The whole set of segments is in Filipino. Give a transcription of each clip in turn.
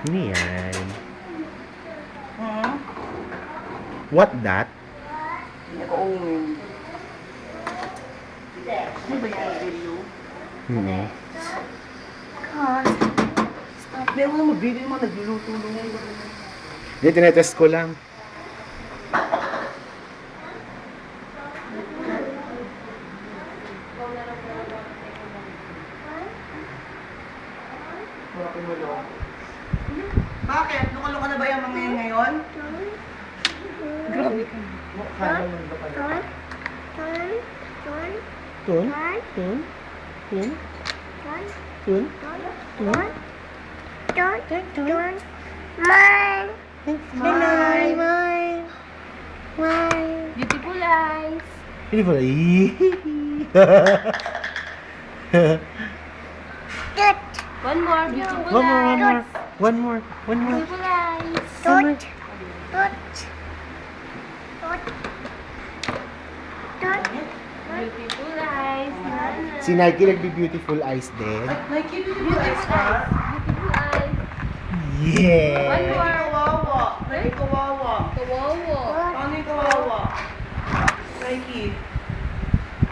Ano yan? Hmm? What that? Nag-own. Ano ba yan, video? Hmm. Stop. Meron na mag-video yung mga nagluluto nung Hindi, tinetest ko lang. Bakit? Luka-luka na ba yung mga yan ngayon? Grabe ka. Kaya mo ba pala? Tun? Tun? Tun? Tun? Beautiful eyes. Hindi pala. One more, beautiful One more, one more. eyes. One more. One more. Beautiful eyes. One more. Beautiful eyes. Si Nike nagbi-beautiful eyes din. Nike, beautiful eyes ka? Beautiful eyes. One Yeah! more. Kawawa. Nike, kawawa. Kawawa. Paano yung kawawa? Nike.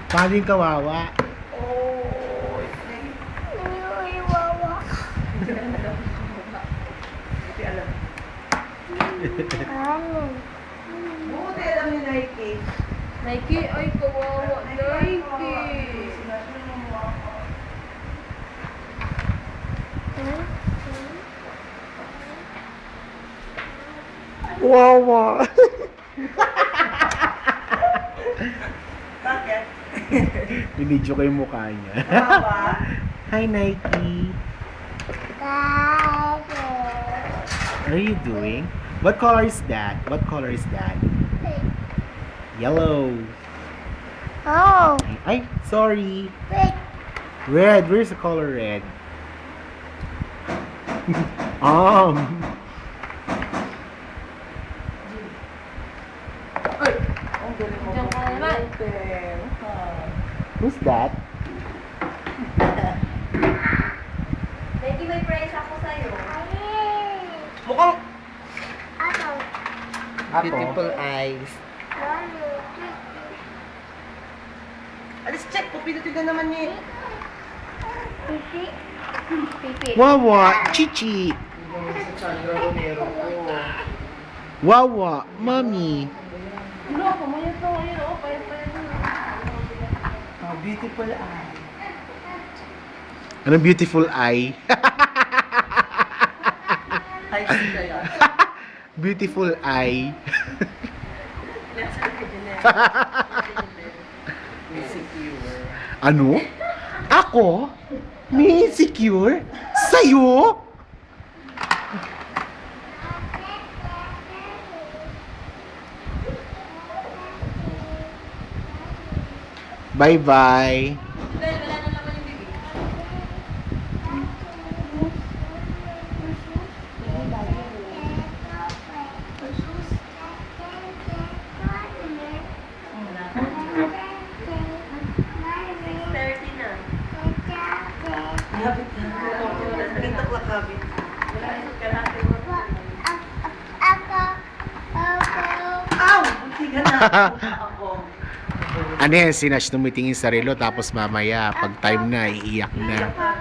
Paano yung kawawa? Oh, Nike. Hindi alam. Buti alam ni Nike. Nike, ay kawawa. Nike. Wawa! Bakit? Binidyo ko yung mukha niya. Kawawa? Hi, Nike. What are you doing? What color is that? What color is that? Yellow. Ay, sorry. Red. Where's the color red? Ang galing mo. Diyan ka naman. Who's that? Nike, may prize ako sa'yo. Mukhang Beautiful eyes. Alis, check. Pupinutin na naman niya. Pipi. Wawa, Chichi. Wawa, Mommy. Ano ako? Mayat na ngayon. Oh, payat-payat na. Oh, beautiful eye. Anong beautiful eye? Ay, sila yan. Beautiful eye. Insecure. Ano? Ako? May insecure? Sa'yo? Bye-bye. Dahil wala na naman yung bibig. Habit na. Ganito ko habit. Wala na sa kalahati mo. Ow! Bunti ka na. Ako. Ano yan, si Nash tumitingin sa relo tapos mamaya, pag time na, iiyak na. Iyak ka.